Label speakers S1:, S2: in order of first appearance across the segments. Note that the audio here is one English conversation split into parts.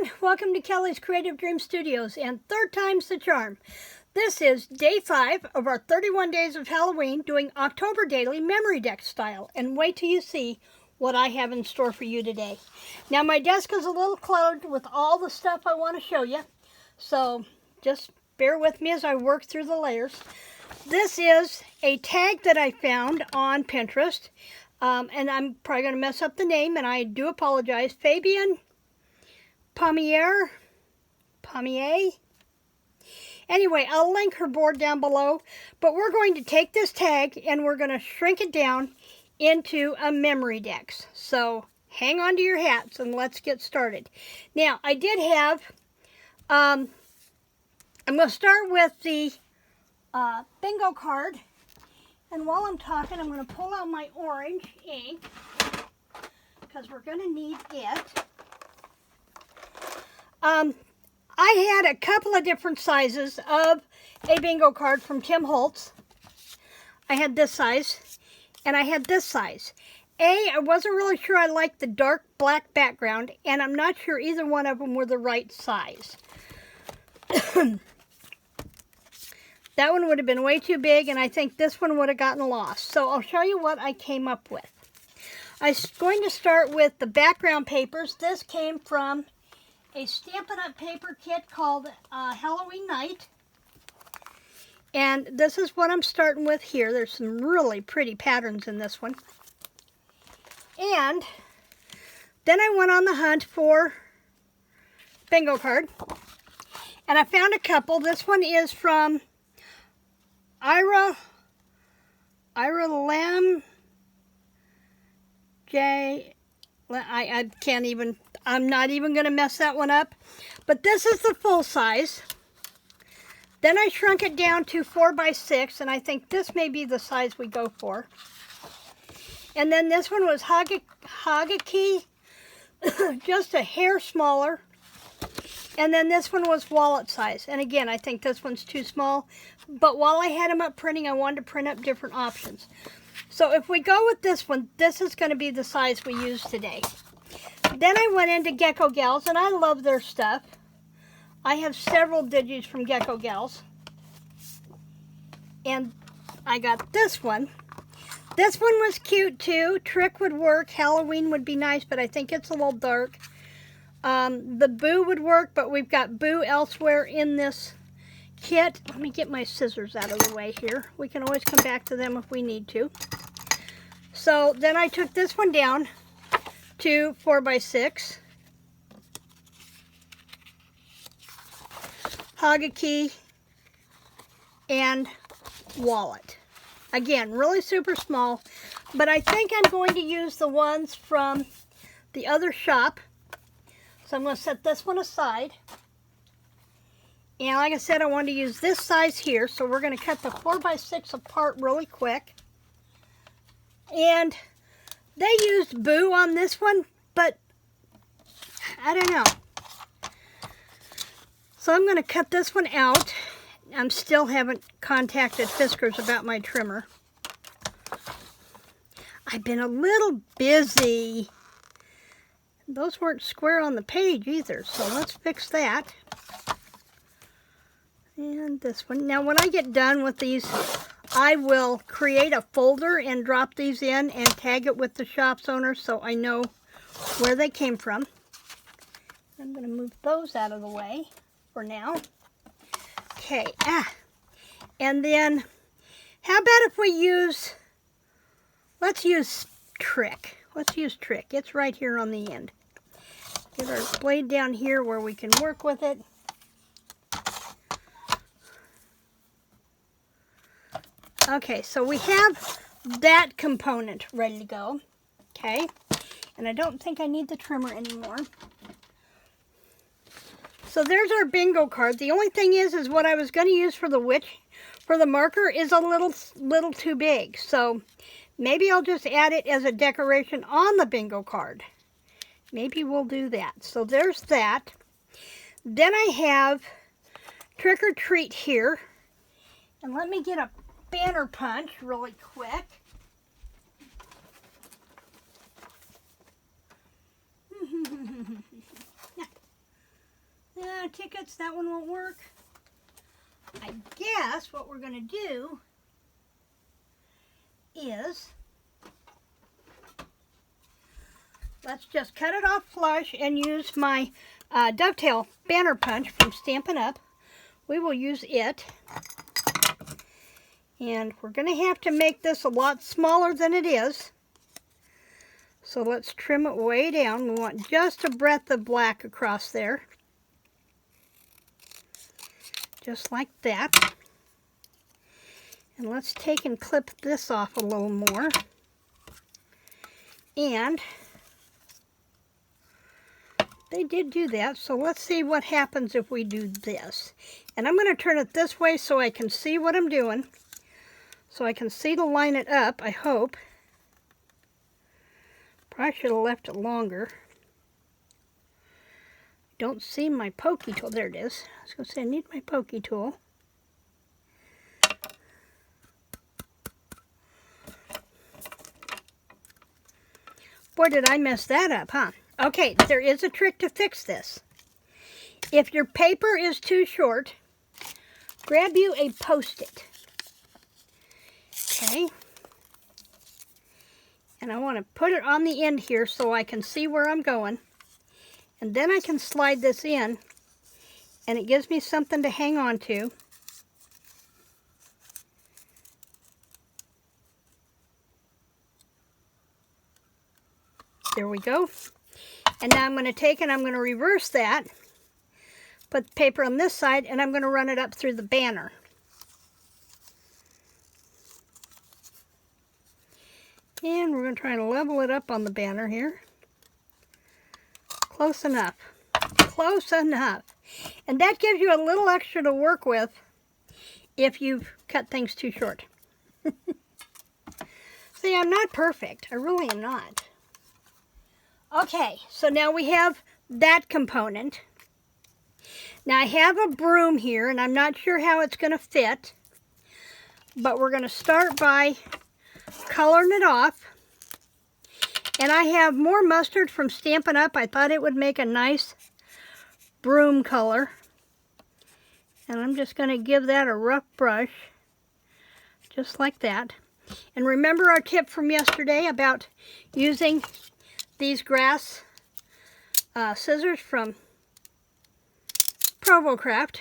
S1: everyone, welcome to Kelly's Creative Dream Studios, and third time's the charm. This is day 5 of our 31 days of Halloween doing October Daily MemoryDex style, and wait till you see what I have in store for you today. Now my desk is a little cluttered with all the stuff I want to show you, so just bear with me as I work through the layers. This is a tag that I found on Pinterest, and I'm probably going to mess up the name, and I do apologize. Fabienne, Pommier. Anyway, I'll link her board down below, but we're going to take this tag and we're going to shrink it down into a MemoryDex. So hang on to your hats and let's get started. Now, I did have, I'm going to start with the bingo card. And while I'm talking, I'm going to pull out my orange ink because we're going to need it. I had a couple of different sizes of a bingo card from Tim Holtz. I had this size, and I had this size. I wasn't really sure I liked the dark black background, and I'm not sure either one of them were the right size. That one would have been way too big, and I think this one would have gotten lost. So I'll show you what I came up with. I'm going to start with the background papers. This came from a Stampin' Up paper kit called Halloween Night. And this is what I'm starting with here. There's some really pretty patterns in this one. And then I went on the hunt for bingo card. And I found a couple. This one is from Ira Lam J. I can't even, I'm not even going to mess that one up. But this is the full size. Then I shrunk it down to 4x6, and I think this may be the size we go for. And then this one was Hagaki, just a hair smaller. And then this one was wallet size. And again, I think this one's too small. But while I had them up printing, I wanted to print up different options. So if we go with this one, this is going to be the size we use today. Then I went into Gecko Gals, and I love their stuff. I have several digis from Gecko Gals. And I got this one. This one was cute too. Trick would work. Halloween would be nice, but I think it's a little dark. The Boo would work, but we've got Boo elsewhere in this kit. Let me get my scissors out of the way here. We can always come back to them if we need to. So then I took this one down to 4x6. Hagaki and wallet. Again, really super small, but I think I'm going to use the ones from the other shop. So I'm going to set this one aside. And like I said, I want to use this size here, so we're going to cut the 4x6 apart really quick. And they used Boo on this one, but I don't know. So I'm going to cut this one out. I still haven't contacted Fiskars about my trimmer. I've been a little busy. Those weren't square on the page either, so let's fix that. And this one. Now when I get done with these, I will create a folder and drop these in and tag it with the shop's owner so I know where they came from. I'm going to move those out of the way for now. Okay. And then how about if we use, let's use Trick. Let's use Trick. It's right here on the end. Get our blade down here where we can work with it. Okay, so we have that component ready to go. Okay, and I don't think I need the trimmer anymore. So there's our bingo card. The only thing is what I was going to use for the marker is a little too big. So maybe I'll just add it as a decoration on the bingo card. Maybe we'll do that. So there's that. Then I have Trick or Treat here. And let me get a banner punch really quick. of tickets, that one won't work. I guess what we're going to do is, let's just cut it off flush and use my dovetail banner punch from Stampin' Up. We will use it. And we're going to have to make this a lot smaller than it is. So let's trim it way down. We want just a breadth of black across there. Just like that. And let's take and clip this off a little more. And they did do that, so let's see what happens if we do this. And I'm going to turn it this way so I can see what I'm doing. So I can see to line it up, I hope. Probably should have left it longer. Don't see my pokey tool. There it is. I was going to say I need my pokey tool. Boy, did I mess that up, huh? Okay, there is a trick to fix this. If your paper is too short, grab you a Post-it. Okay. And I want to put it on the end here so I can see where I'm going. And then I can slide this in, and it gives me something to hang on to. There we go. And now I'm going to take and I'm going to reverse that, put the paper on this side, and I'm going to run it up through the banner. And we're going to try to level it up on the banner here. Close enough. Close enough. And that gives you a little extra to work with if you've cut things too short. See, I'm not perfect. I really am not. Okay, so now we have that component. Now I have a broom here, and I'm not sure how it's going to fit. But we're going to start by coloring it off. And I have more mustard from Stampin' Up. I thought it would make a nice broom color. And I'm just going to give that a rough brush. Just like that. And remember our tip from yesterday about using these grass scissors from Provocraft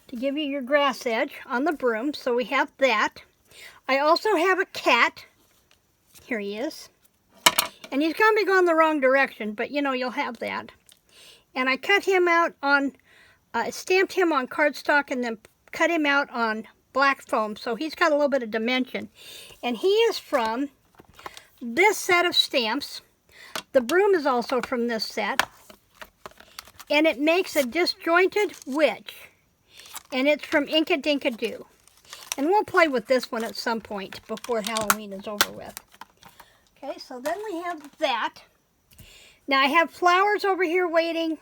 S1: to give you your grass edge on the broom. So we have that. I also have a cat. Here he is. And he's going to be going the wrong direction, but you know, you'll have that. And I cut him out on, stamped him on cardstock and then cut him out on black foam. So he's got a little bit of dimension. And he is from this set of stamps. The broom is also from this set. And it makes a disjointed witch. And it's from Inka Dinka Doo. And we'll play with this one at some point before Halloween is over with. Okay, so then we have that. Now I have flowers over here waiting.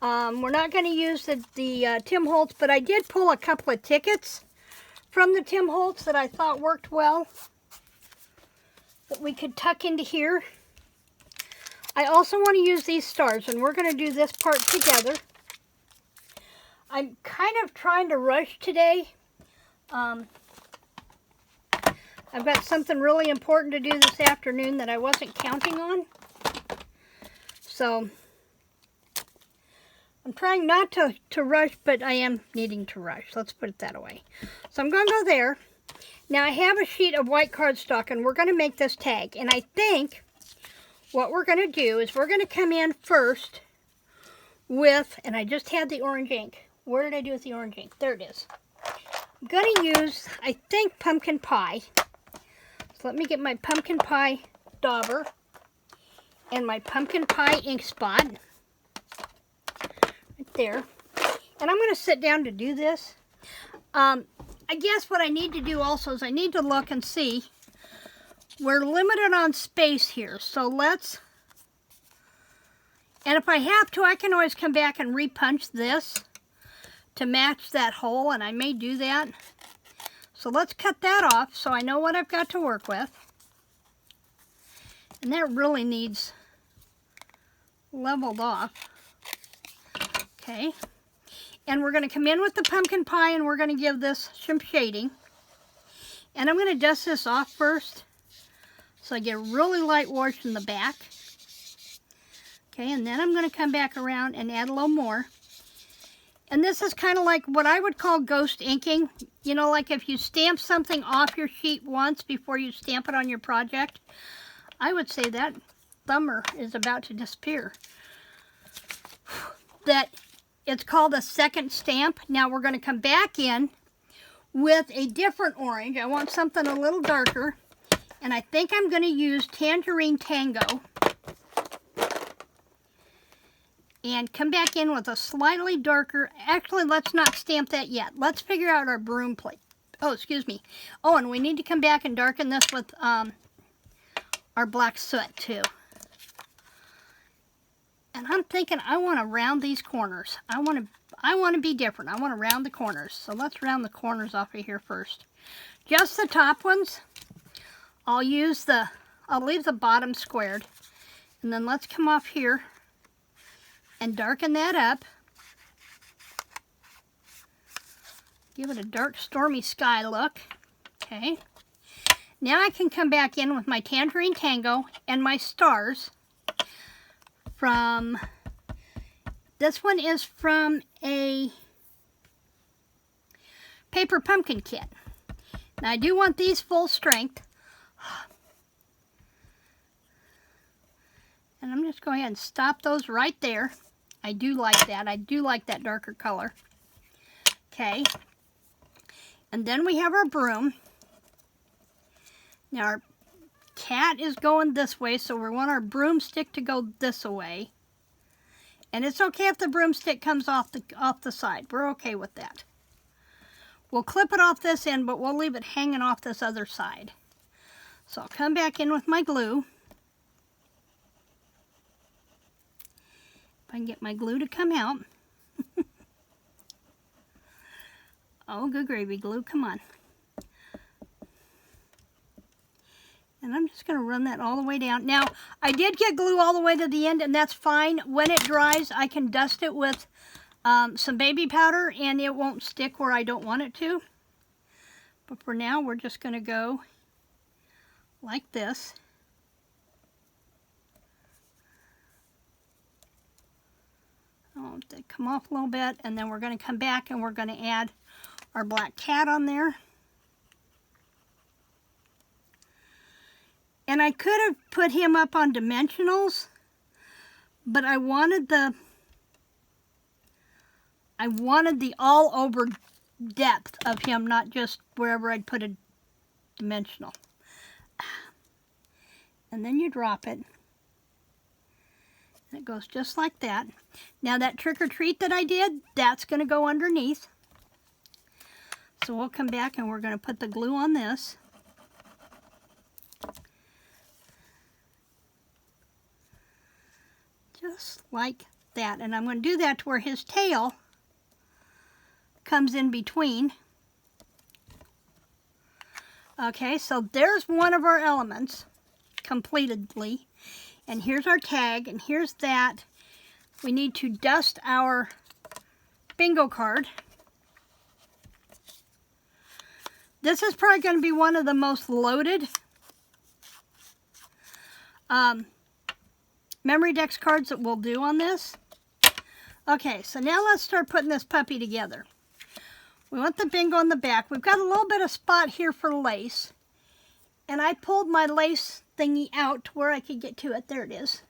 S1: We're not going to use the Tim Holtz, but I did pull a couple of tickets from the Tim Holtz that I thought worked well, that we could tuck into here. I also want to use these stars, and we're going to do this part together. I'm kind of trying to rush today. I've got something really important to do this afternoon that I wasn't counting on. So I'm trying not to rush, but I am needing to rush. Let's put it that way. So I'm going to go there. Now I have a sheet of white cardstock, and we're going to make this tag. And I think what we're going to do is we're going to come in first with, and I just had the orange ink. Where did I do with the orange ink? There it is. I'm going to use, I think, pumpkin pie. So let me get my pumpkin pie dauber and my pumpkin pie ink spot. Right there. And I'm going to sit down to do this. I guess what I need to do also is I need to look and see. We're limited on space here. So let's, and if I have to, I can always come back and repunch this to match that hole, and I may do that. So let's cut that off so I know what I've got to work with. And that really needs leveled off. Okay. And we're going to come in with the pumpkin pie and we're going to give this some shading. And I'm going to dust this off first so I get really light wash in the back. Okay, and then I'm going to come back around and add a little more. And this is kind of like what I would call ghost inking. You know, like if you stamp something off your sheet once before you stamp it on your project, I would say that thumber is about to disappear. That it's called a second stamp. Now we're going to come back in with a different orange. I want something a little darker. And I think I'm going to use Tangerine Tango. And come back in with a slightly darker, actually let's not stamp that yet. Let's figure out our broom plate. Oh, excuse me. Oh, and we need to come back and darken this with our black soot too. And I'm thinking I want to round these corners. I want to be different. I want to round the corners. So let's round the corners off of here first. Just the top ones. I'll leave the bottom squared. And then let's come off here and darken that up. Give it a dark, stormy sky look. Okay. Now I can come back in with my Tangerine Tango and my stars. This one is from a paper pumpkin kit. Now I do want these full strength. And I'm just going ahead and stop those right there. I do like that. I do like that darker color. Okay. And then we have our broom. Now our cat is going this way, so we want our broomstick to go this way. And it's okay if the broomstick comes off the side. We're okay with that. We'll clip it off this end, but we'll leave it hanging off this other side. So I'll come back in with my glue. If I can get my glue to come out. Oh, good gravy, glue, come on. And I'm just going to run that all the way down. Now, I did get glue all the way to the end, and that's fine. When it dries, I can dust it with some baby powder, and it won't stick where I don't want it to. But for now, we're just going to go like this. Oh, they come off a little bit, and then we're going to come back and we're going to add our black cat on there. And I could have put him up on dimensionals, but I wanted the all over depth of him, not just wherever I'd put a dimensional. And then you drop it. And it goes just like that. Now that trick or treat that I did, that's going to go underneath. So we'll come back and we're going to put the glue on this. Just like that. And I'm going to do that to where his tail comes in between. Okay, so there's one of our elements completedly. And here's our tag, and here's that. We need to dust our bingo card. This is probably going to be one of the most loaded MemoryDex cards that we'll do on this. Okay, so now let's start putting this puppy together. We want the bingo in the back. We've got a little bit of spot here for lace. And I pulled my lace thingy out to where I could get to it. There it is.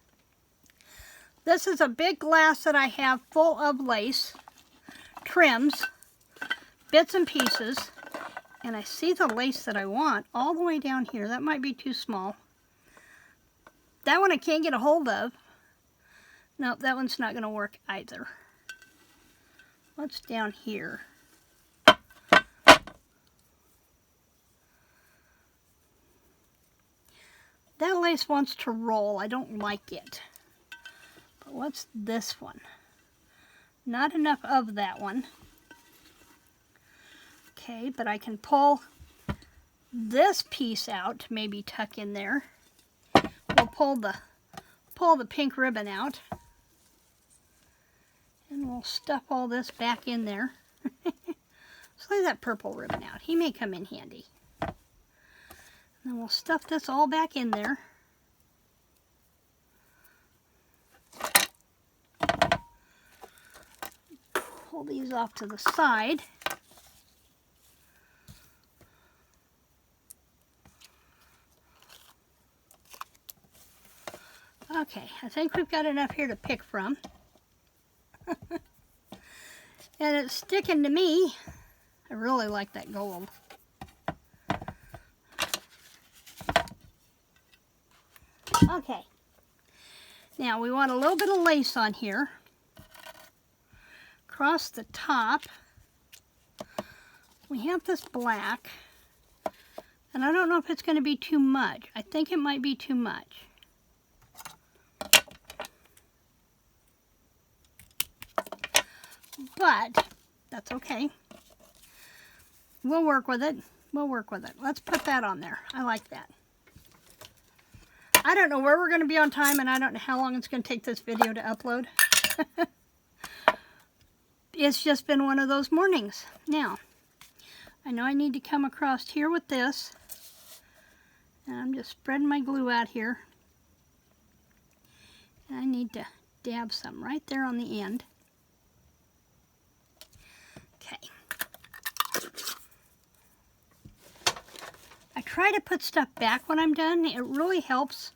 S1: This is a big glass that I have full of lace, trims, bits and pieces. And I see the lace that I want all the way down here. That might be too small. That one I can't get a hold of. Nope, that one's not going to work either. What's down here? That lace wants to roll. I don't like it. But what's this one? Not enough of that one. Okay, but I can pull this piece out to maybe tuck in there. We'll pull the pink ribbon out. And we'll stuff all this back in there. Let's lay that purple ribbon out. He may come in handy. And then we'll stuff this all back in there. Pull these off to the side. Okay, I think we've got enough here to pick from. And it's sticking to me. I really like that gold. Okay. Now we want a little bit of lace on here. Across the top. We have this black. And I don't know if it's going to be too much. I think it might be too much. But that's okay. We'll work with it. We'll work with it. Let's put that on there. I like that. I don't know where we're going to be on time, and I don't know how long it's going to take this video to upload. It's just been one of those mornings. Now, I know I need to come across here with this. And I'm just spreading my glue out here. And I need to dab some right there on the end. Okay. I try to put stuff back when I'm done. It really helps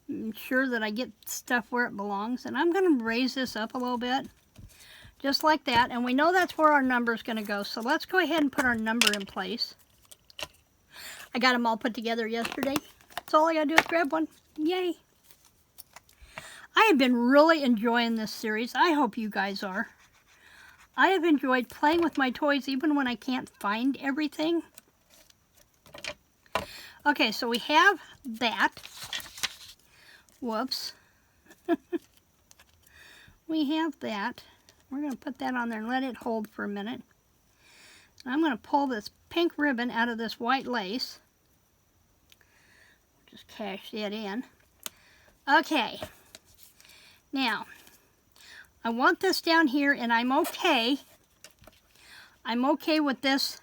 S1: ensure that I get stuff where it belongs. And I'm going to raise this up a little bit. Just like that. And we know that's where our number is going to go. So let's go ahead and put our number in place. I got them all put together yesterday. So all I got to do is grab one. Yay. I have been really enjoying this series. I hope you guys are. I have enjoyed playing with my toys even when I can't find everything. Okay, so we have that. Whoops. We have that. We're going to put that on there and let it hold for a minute. I'm going to pull this pink ribbon out of this white lace. Just cash that in. Okay. Now, I want this down here, and I'm okay. I'm okay with this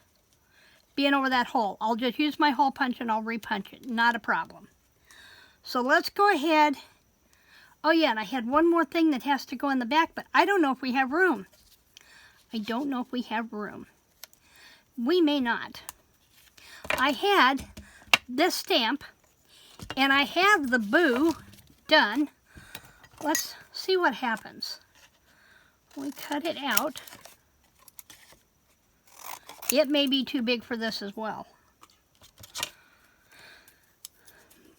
S1: being over that hole. I'll just use my hole punch and I'll repunch it. Not a problem. So let's go ahead. Oh yeah, and I had one more thing that has to go in the back, but I don't know if we have room. I don't know if we have room. We may not. I had this stamp, and I have the boo done. Let's see what happens. We cut it out. It may be too big for this as well.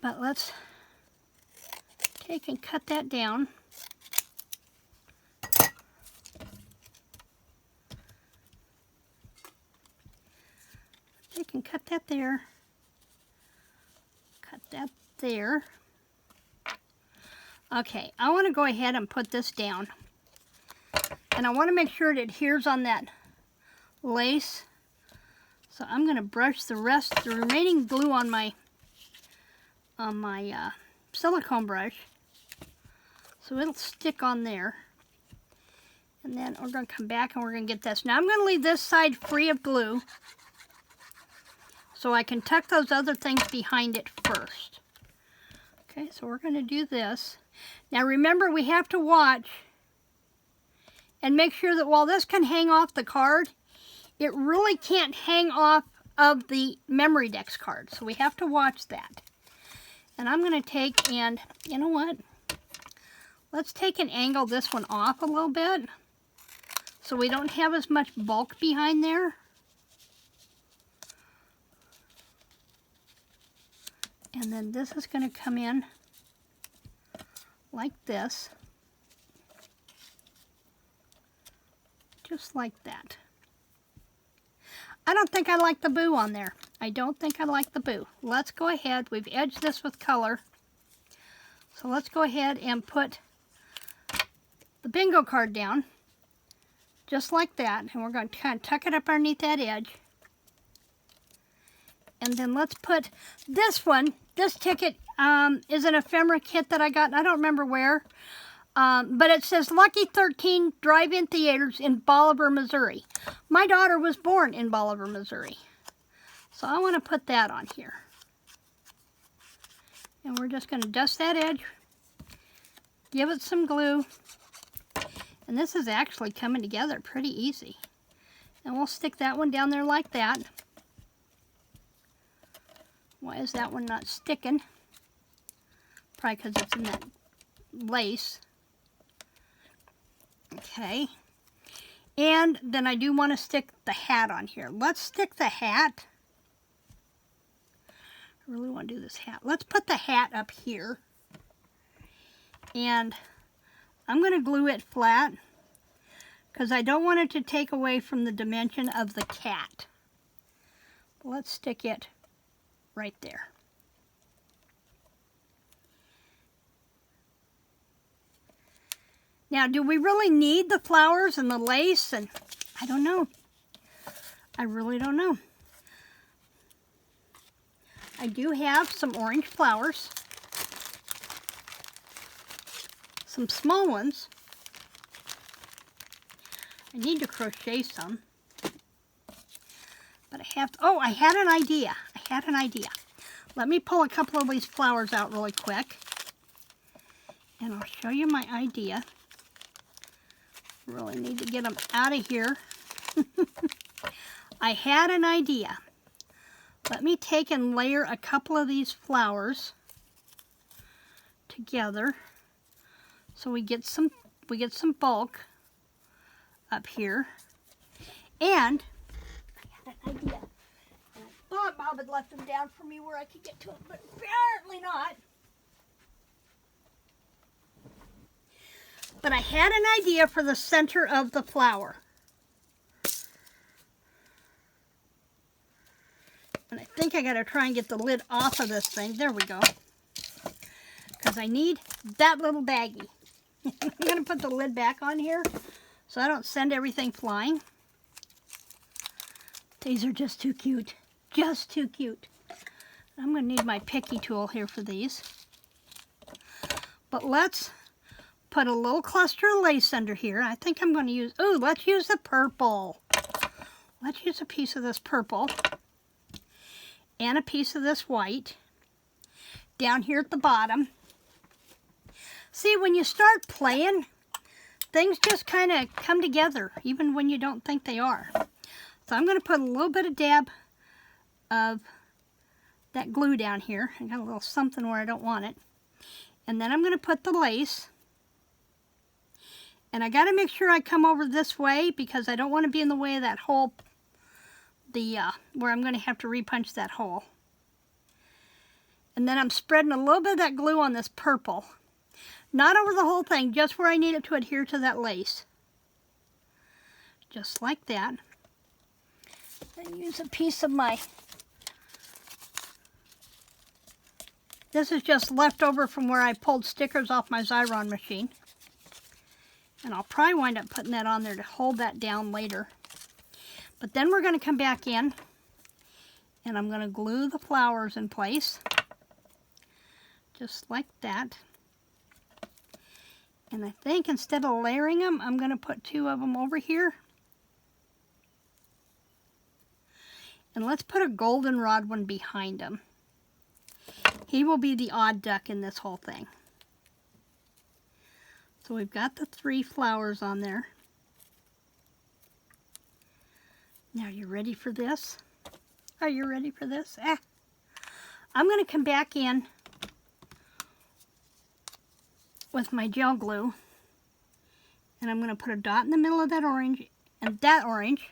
S1: But let's take and cut that down. Take and cut that there. Cut that there. Okay, I want to go ahead and put this down. And I want to make sure it adheres on that lace. So I'm going to brush the remaining glue on my silicone brush. So it'll stick on there. And then we're going to come back and we're going to get this. Now I'm going to leave this side free of glue so I can tuck those other things behind it first. Okay, so we're going to do this. Now remember, we have to watch and make sure that while this can hang off the card, it really can't hang off of the MemoryDex card. So we have to watch that. And I'm going to take and, you know what? Let's take and angle this one off a little bit so we don't have as much bulk behind there. And then this is going to come in like this. Just like that. I don't think I like the boo on there. I don't think I like the boo. Let's go ahead. We've edged this with color. So let's go ahead and put the bingo card down. Just like that. And we're going to kind of tuck it up underneath that edge. And then let's put this one. This ticket is an ephemera kit that I got. I don't remember where. But it says Lucky 13 Drive-In Theaters in Bolivar, Missouri. My daughter was born in Bolivar, Missouri. So I want to put that on here. And we're just going to dust that edge, give it some glue, and this is actually coming together pretty easy. And we'll stick that one down there like that. Why is that one not sticking? Probably because it's in that lace. Okay. And then I do want to stick the hat on here. Let's stick the hat. I really want to do this hat. Let's put the hat up here. And I'm going to glue it flat because I don't want it to take away from the dimension of the cat. Let's stick it right there. Now, do we really need the flowers and the lace? And I don't know. I really don't know. I do have some orange flowers. Some small ones. I need to crochet some. But I have to, oh, I had an idea. Let me pull a couple of these flowers out really quick. And I'll show you my idea. Really need to get them out of here. I had an idea. Let me take and layer a couple of these flowers together so we get some bulk up here. And I had an idea. And I thought Bob had left them down for me where I could get to them, but apparently not. But I had an idea for the center of the flower. And I think I gotta try and get the lid off of this thing. There we go. Because I need that little baggie. I'm gonna put the lid back on here so I don't send everything flying. These are just too cute. Just too cute. I'm gonna need my picky tool here for these. But let's put a little cluster of lace under here. I think I'm going to use, ooh, let's use the purple. Let's use a piece of this purple and a piece of this white down here at the bottom. See, when you start playing, things just kind of come together, even when you don't think they are. So I'm going to put a little bit of dab of that glue down here. I got a little something where I don't want it. And then I'm going to put the lace. And I got to make sure I come over this way because I don't want to be in the way of that hole, where I'm going to have to repunch that hole. And then I'm spreading a little bit of that glue on this purple. Not over the whole thing, just where I need it to adhere to that lace. Just like that. And use a piece of my, this is just leftover from where I pulled stickers off my Xyron machine. And I'll probably wind up putting that on there to hold that down later. But then we're going to come back in and I'm going to glue the flowers in place. Just like that. And I think instead of layering them, I'm going to put two of them over here. And let's put a goldenrod one behind him. He will be the odd duck in this whole thing. So we've got the 3 flowers on there. Now, you ready for this? Are you ready for this? I'm going to come back in with my gel glue. And I'm going to put a dot in the middle of that orange and that orange.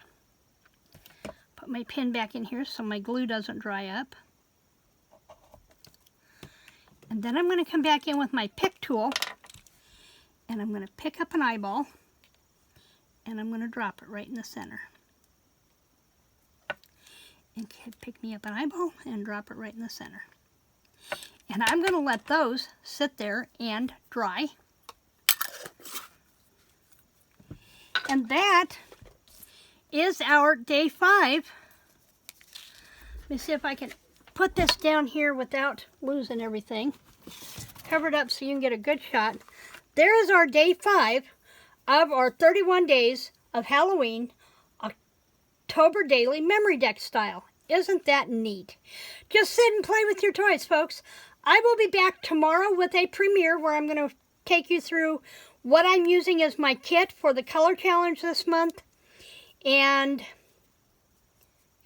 S1: Put my pin back in here so my glue doesn't dry up. And then I'm going to come back in with my pick tool. And I'm going to pick up an eyeball, and I'm going to drop it right in the center. And pick me up an eyeball and drop it right in the center. And I'm going to let those sit there and dry. And that is our day 5. Let me see if I can put this down here without losing everything. Cover it up so you can get a good shot. there is our day 5 of our 31 days of Halloween October Daily MemoryDex style. Isn't that neat? Just sit and play with your toys, folks. I will be back tomorrow with a premiere where I'm going to take you through what I'm using as my kit for the color challenge this month, and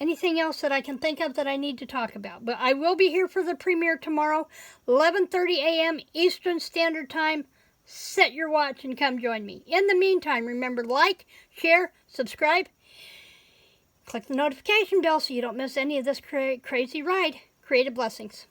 S1: anything else that I can think of that I need to talk about. But I will be here for the premiere tomorrow, 11:30 a.m. Eastern Standard Time. Set your watch and come join me. In the meantime, remember, like, share, subscribe, click the notification bell so you don't miss any of this crazy ride. Creative blessings.